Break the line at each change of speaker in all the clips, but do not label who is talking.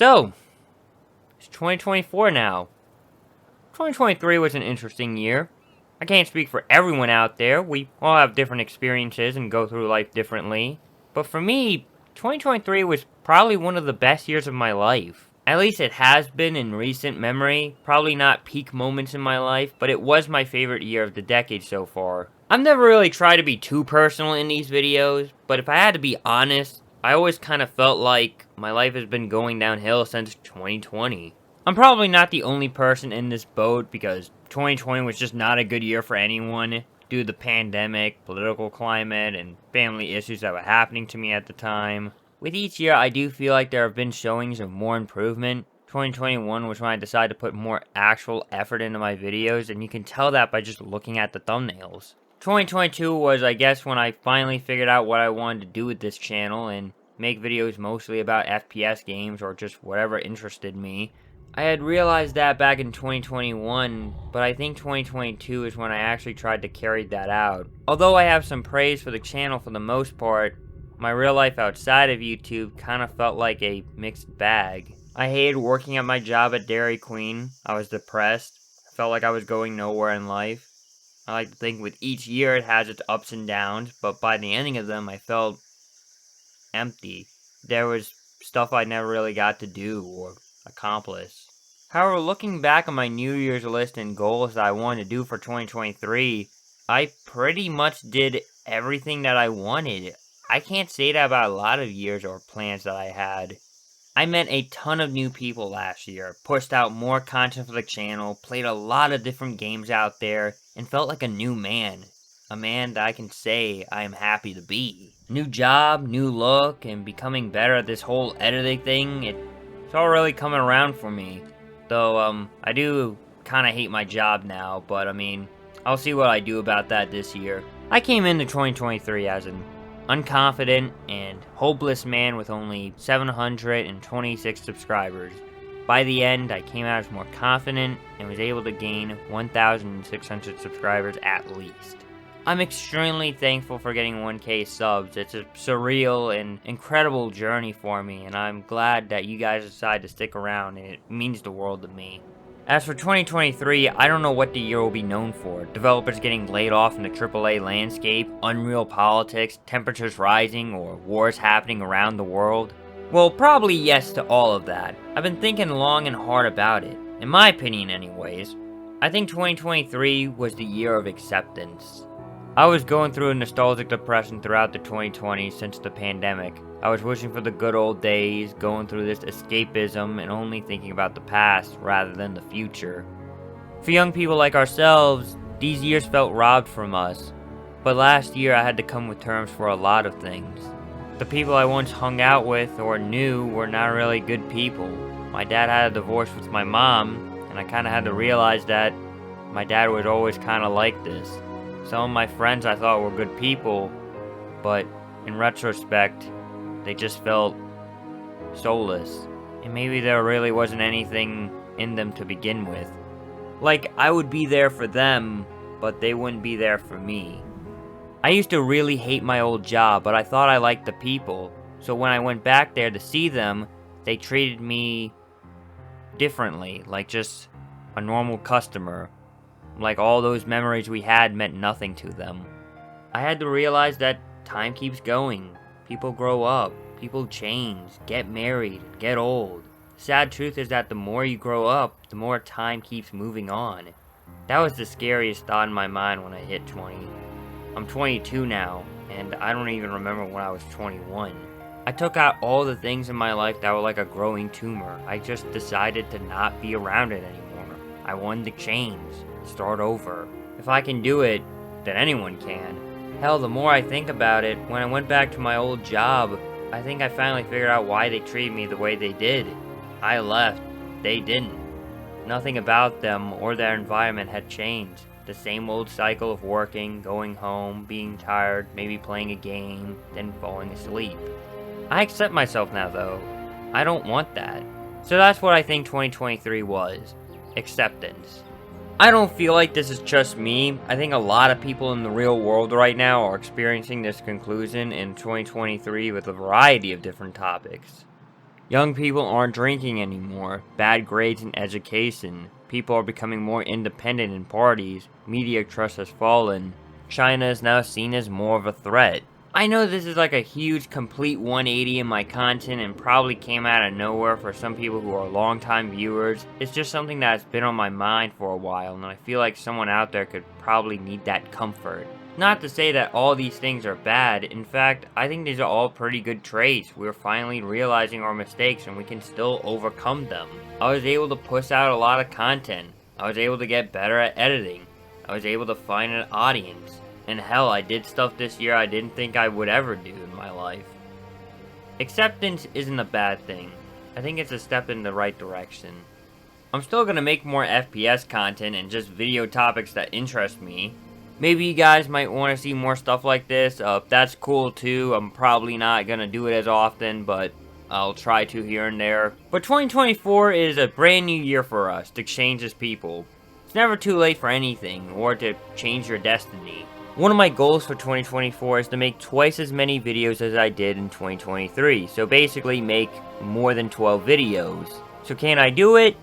So, it's 2024 now. 2023 was an interesting year. I can't speak for everyone out there. We all have different experiences and go through life differently. But for me, 2023 was probably one of the best years of my life. At least it has been in recent memory. Probably not peak moments in my life, but it was my favorite year of the decade so far. I've never really tried to be too personal in these videos, but if I had to be honest, I always kind of felt like my life has been going downhill since 2020. I'm probably not the only person in this boat because 2020 was just not a good year for anyone due to the pandemic, political climate, and family issues that were happening to me at the time. With each year, I do feel like there have been showings of more improvement. 2021 was when I decided to put more actual effort into my videos, and you can tell that by just looking at the thumbnails. 2022 was, I guess, when I finally figured out what I wanted to do with this channel and make videos mostly about FPS games or just whatever interested me. I had realized that back in 2021, but I think 2022 is when I actually tried to carry that out. Although I have some praise for the channel for the most part, my real life outside of YouTube kind of felt like a mixed bag. I hated working at my job at Dairy Queen. I was depressed. I felt like I was going nowhere in life. I like to think with each year it has its ups and downs, but by the ending of them I felt empty. There was stuff I never really got to do or accomplish. However, looking back on my New Year's list and goals that I wanted to do for 2023, I pretty much did everything that I wanted. I can't say that about a lot of years or plans that I had. I met a ton of new people last year, pushed out more content for the channel, played a lot of different games out there, and felt like a new man. A man that I can say I am happy to be. New job, new look, and becoming better at this whole editing thing, it's all really coming around for me. Though, I do kind of hate my job now, but I mean, I'll see what I do about that this year. I came into 2023 as an unconfident and hopeless man with only 726 subscribers. By the end, I came out as more confident and was able to gain 1,600 subscribers at least. I'm extremely thankful for getting 1K subs. It's a surreal and incredible journey for me, and I'm glad that you guys decided to stick around, and it means the world to me. As for 2023, I don't know what the year will be known for. Developers getting laid off in the AAA landscape, unreal politics, temperatures rising, or wars happening around the world. Well, probably yes to all of that. I've been thinking long and hard about it. In my opinion anyways. I think 2023 was the year of acceptance. I was going through a nostalgic depression throughout the 2020s since the pandemic. I was wishing for the good old days, going through this escapism and only thinking about the past rather than the future. For young people like ourselves, these years felt robbed from us. But last year I had to come with terms for a lot of things. The people I once hung out with or knew were not really good people. My dad had a divorce with my mom, and I kind of had to realize that my dad was always kind of like this. Some of my friends I thought were good people, but in retrospect, they just felt soulless. And maybe there really wasn't anything in them to begin with. Like, I would be there for them, but they wouldn't be there for me. I used to really hate my old job, but I thought I liked the people. So when I went back there to see them, they treated me differently, like just a normal customer. Like all those memories we had meant nothing to them. I had to realize that time keeps going. People grow up, people change, get married, get old. The sad truth is that the more you grow up, the more time keeps moving on. That was the scariest thought in my mind when I hit 20. I'm 22 now, and I don't even remember when I was 21. I took out all the things in my life that were like a growing tumor. I just decided to not be around it anymore. I wanted to change. Start over. If I can do it, then anyone can. Hell, the more I think about it, when I went back to my old job, I think I finally figured out why they treated me the way they did. I left. They didn't. Nothing about them or their environment had changed. The same old cycle of working, going home, being tired, maybe playing a game, then falling asleep. I accept myself now though. I don't want that. So that's what I think 2023 was. Acceptance. I don't feel like this is just me. I think a lot of people in the real world right now are experiencing this conclusion in 2023 with a variety of different topics. Young people aren't drinking anymore. Bad grades in education. People are becoming more independent in parties. Media trust has fallen. China is now seen as more of a threat. I know this is like a huge complete 180 in my content and probably came out of nowhere for some people who are longtime viewers. It's just something that's been on my mind for a while, and I feel like someone out there could probably need that comfort. Not to say that all these things are bad. In fact, I think these are all pretty good traits. We're finally realizing our mistakes and we can still overcome them. I was able to push out a lot of content. I was able to get better at editing. I was able to find an audience. And hell, I did stuff this year I didn't think I would ever do in my life. Acceptance isn't a bad thing. I think it's a step in the right direction. I'm still gonna make more FPS content and just video topics that interest me. Maybe you guys might want to see more stuff like this. That's cool too. I'm probably not gonna do it as often, but I'll try to here and there. But 2024 is a brand new year for us to change as people. It's never too late for anything, or to change your destiny. One of my goals for 2024 is to make twice as many videos as I did in 2023. So basically make more than 12 videos. So can I do it?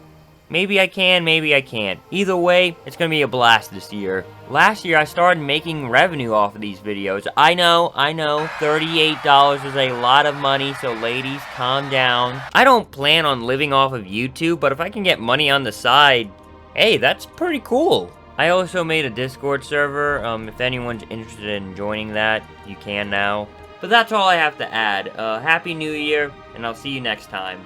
Maybe I can, maybe I can't. Either way, it's gonna be a blast this year. Last year, I started making revenue off of these videos. I know, $38 is a lot of money, so ladies, calm down. I don't plan on living off of YouTube, but if I can get money on the side, hey, that's pretty cool. I also made a Discord server. If anyone's interested in joining that, you can now. But that's all I have to add. Happy New Year, and I'll see you next time.